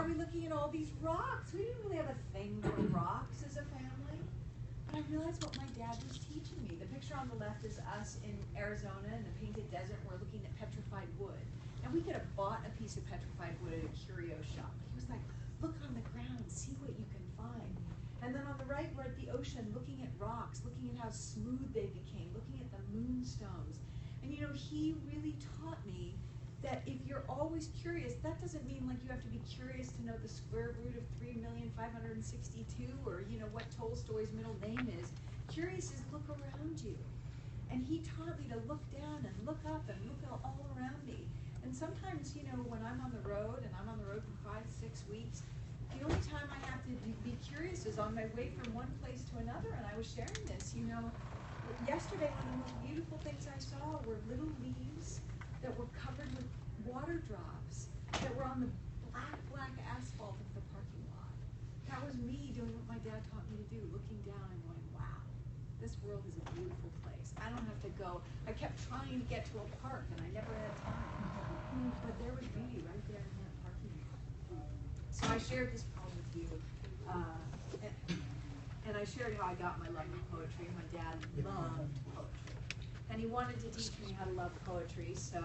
are we looking at all these rocks? We didn't really have a thing for rocks as a family. But I realized what my dad was teaching me. The picture on the left is us in Arizona in the Painted Desert. We're looking at petrified wood. And we could have bought a piece of petrified wood at a curio shop. He was like, look on the ground, see what you can find. And then on the right, we're at the ocean, looking at rocks, looking at how smooth they became, looking at the moonstones. And you know, he really taught me that if you're always curious, that doesn't mean like you have to be curious to know the square root of 3,562 or you know what Tolstoy's middle name is. Curious is look around you. And he taught me to look down and look up and look all around me. And sometimes, you know, when I'm on the road and I'm on the road for 5 to 6 weeks, the only time I have to be curious is on my way from one place to another. And I was sharing this, you know, yesterday one of the most beautiful things I saw were little leaves that were covered with water drops that were on the black asphalt of the parking lot. That was me doing what my dad taught me to do, looking down and going, wow, this world is a beautiful place. I don't have to go. I kept trying to get to a park and I never had time. But there was beauty right there in that parking lot. So I shared this poem with you. And I shared how I got my love of poetry. My dad loved poetry. And he wanted to teach me how to love poetry, so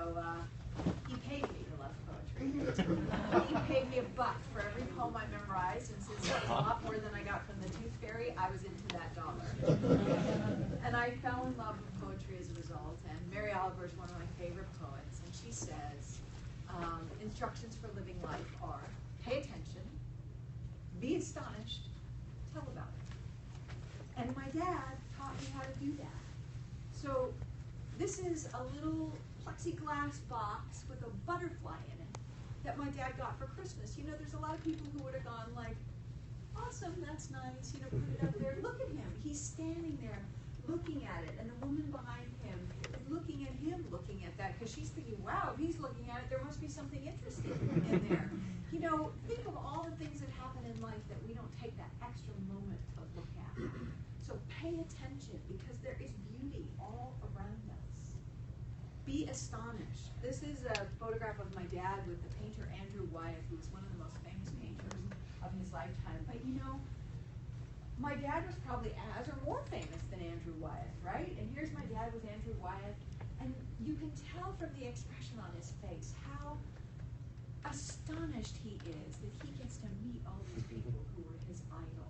he paid me to love poetry. He paid me $1 for every poem I memorized, and since that was a lot more than I got from the Tooth Fairy, I was into that dollar. And I fell in love with poetry as a result, and Mary Oliver is one of my favorite poets, and she says, instructions for living life are, pay attention, be astonished, tell about it. And my dad taught me how to do that. So this is a little plexiglass box with a butterfly in it that my dad got for Christmas. You know, there's a lot of people who would have gone like, awesome, that's nice, you know, put it up there. Look at him. He's standing there looking at it. And the woman behind him is looking at him looking at that because she's thinking, wow, if he's looking at it, there must be something interesting in there. You know, think of all the things that happen in life that we don't take that extra moment to look at. So pay attention because there is beauty all around us. Be astonished. This is a photograph of my dad with the painter Andrew Wyeth, who was one of the most famous painters of his lifetime. But you know, my dad was probably as or more famous than Andrew Wyeth, right? And here's my dad with Andrew Wyeth, and you can tell from the expression on his face how astonished he is that he gets to meet all these people who were his idols.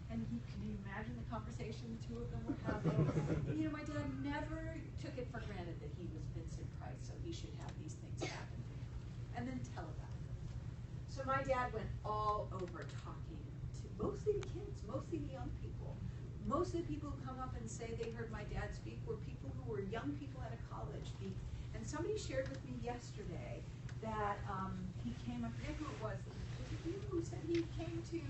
And can you imagine the conversation the two of them were having? And, you know, my dad never took it for granted that he was Vincent Price, so he should have these things happen to him. And then tell about them. So my dad went all over talking to mostly the kids, mostly the young people. Most of the people who come up and say they heard my dad speak were people who were young people at a college. And somebody shared with me yesterday that he came, I forget who it was you who said he came to,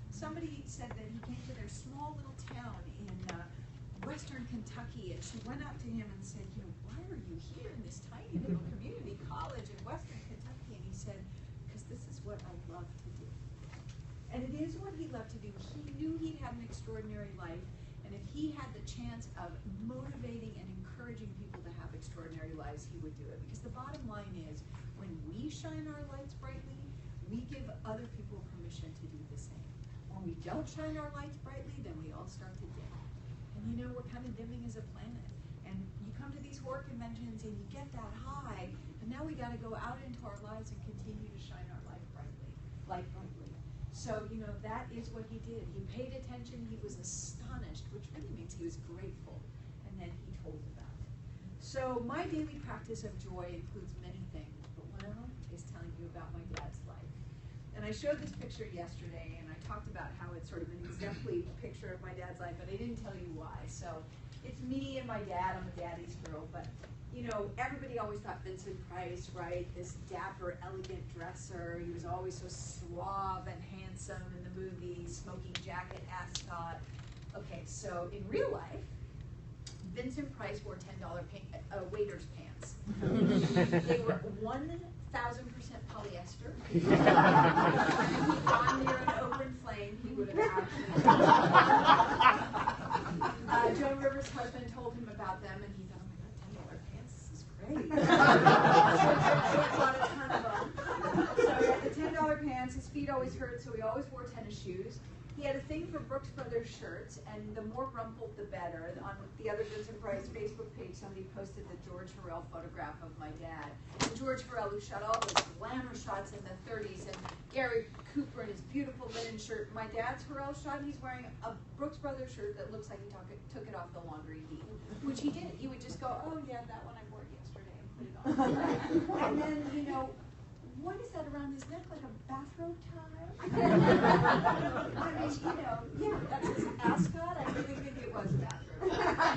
somebody said that he came to their small little town in western Kentucky, and she went up to him and said, you know, why are you here in this tiny little community college in western Kentucky? And he said, because this is what I love to do. And it is what he loved to do. He knew he'd had an extraordinary life, and if he had the chance of motivating and encouraging people to have extraordinary lives, he would do it. Because the bottom line is, when we shine our lights brightly, we give other people permission to do the same. When we don't shine our lights brightly, then we all start to dim. And you know, we're kind of dimming as a planet. And you come to these horror conventions and you get that high, and now we got to go out into our lives and continue to shine our light brightly. So, you know, that is what he did. He paid attention, he was astonished, which really means he was grateful, and then he told about it. So my daily practice of joy includes many things, but one of them is telling you about my dad's life. And I showed this picture yesterday, and I talked about how it's sort of an exemplary picture of my dad's life, but I didn't tell you why. So it's me and my dad. I'm a daddy's girl, but you know, everybody always thought Vincent Price, right? This dapper, elegant dresser. He was always so suave and handsome in the movies, smoking jacket, ascot. Okay, so in real life, Vincent Price wore waiter's pants. They were 1,000% polyester. If he'd gone near an open flame, he would have actually. Joan Rivers' husband told him about them, and he thought, oh my God, $10 pants, this is great. So he bought a ton of them. So he had the $10 pants, his feet always hurt, so he always wore tennis shoes. He had a thing for Brooks Brothers shirts, and the more rumpled, the better. On the other Vincent Price Facebook page, somebody posted the George Harrell photograph of my dad. And George Harrell, who shot all those glamour shots in the 30s, and Gary Cooper in his beautiful linen shirt. My dad's Harrell shot, he's wearing a Brooks Brothers shirt that looks like he took it off the laundry heap, which he did. He would just go, oh yeah, that one I wore yesterday, and put it on. And then, you know, what is that around his neck, like a bathrobe tie? I mean, you know, yeah, that's his ascot. I really think it was a bathrobe tie.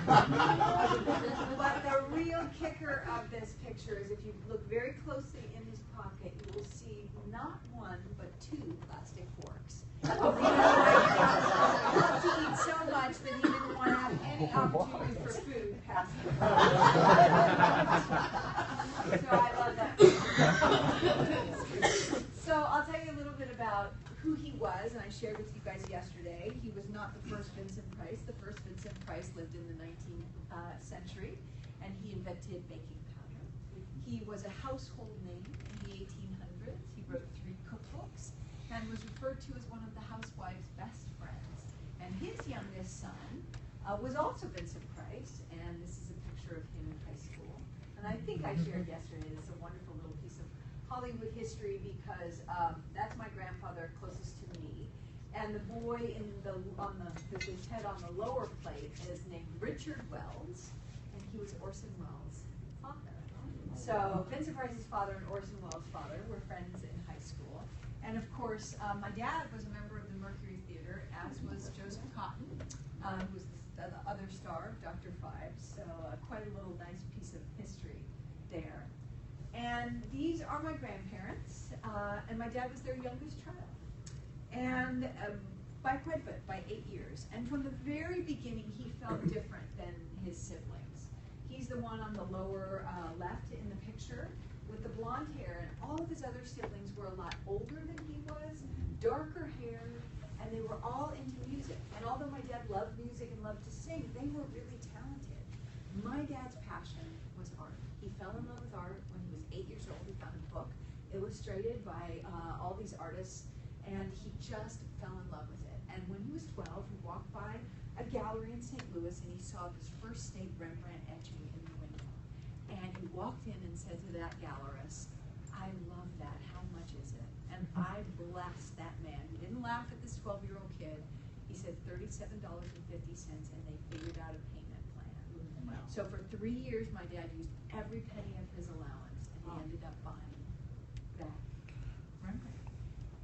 But the real kicker of this picture is if you look very closely in his pocket, you will see not one, but 2 plastic forks. He loved to eat so much that he didn't want to have any opportunity for food past the So I love that. So I'll tell you a little bit about who he was, and I shared with you guys yesterday. He was not the first Vincent Price. The first Vincent Price lived in the 19th century, and he invented baking powder. He was a household name in the 1800s. He wrote 3 cookbooks and was referred to as one of the housewife's best friends. And his youngest son was also Vincent Price, and this is a picture of him in high school. And I think I shared yesterday, this is a wonderful little piece of Hollywood history because that's my grandfather closest to me. And the boy with his head on the lower plate is named Richard Wells, and he was Orson Welles' father. So Vincent Price's father and Orson Welles' father were friends in high school. And of course, my dad was a member of the Mercury Theater, as was Joseph Cotton, who was the other star of Dr. Phibes. So quite a little nice piece of history there. And these are my grandparents, and my dad was their youngest child. And by quite a bit, by 8 years. And from the very beginning, he felt different than his siblings. He's the one on the lower left in the picture with the blonde hair, and all of his other siblings were a lot older than he was, darker hair, and they were all into music. And although my dad loved music and loved to sing, they were really talented. My dad's passion was art. He fell in love with art when he was 8 years old. He found a book illustrated by all these artists, and he just fell in love with it. And when he was 12, he walked by a gallery in St. Louis, and he saw this first state Rembrandt etching in the window. And he walked in and said to that gallerist, I love that, how much is it? And I blessed that man. He didn't laugh at this 12-year-old kid. He said $37.50, and they figured out a payment plan. Wow. So for 3 years, my dad used every penny of his allowance, and he ended up buying that Rembrandt.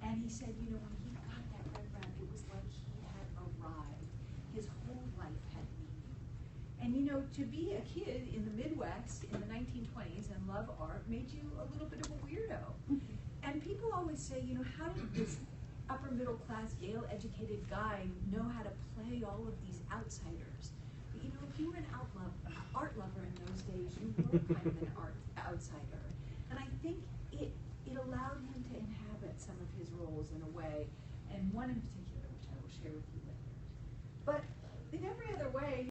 And he said, you know, when he got that Rembrandt, it was like he had arrived. His whole life had meaning. And you know, to be a kid in the Midwest in the 1920s and love art made you a little bit of a weirdo. And people always say, you know, how did this upper middle class Yale educated guy know how to play all of these outsiders? But you know, if you were an art lover in those days, you were kind of an art outsider. And I think it allowed him to inhabit some of his roles in a way, and one in particular, which I will share with you later. But in every other way,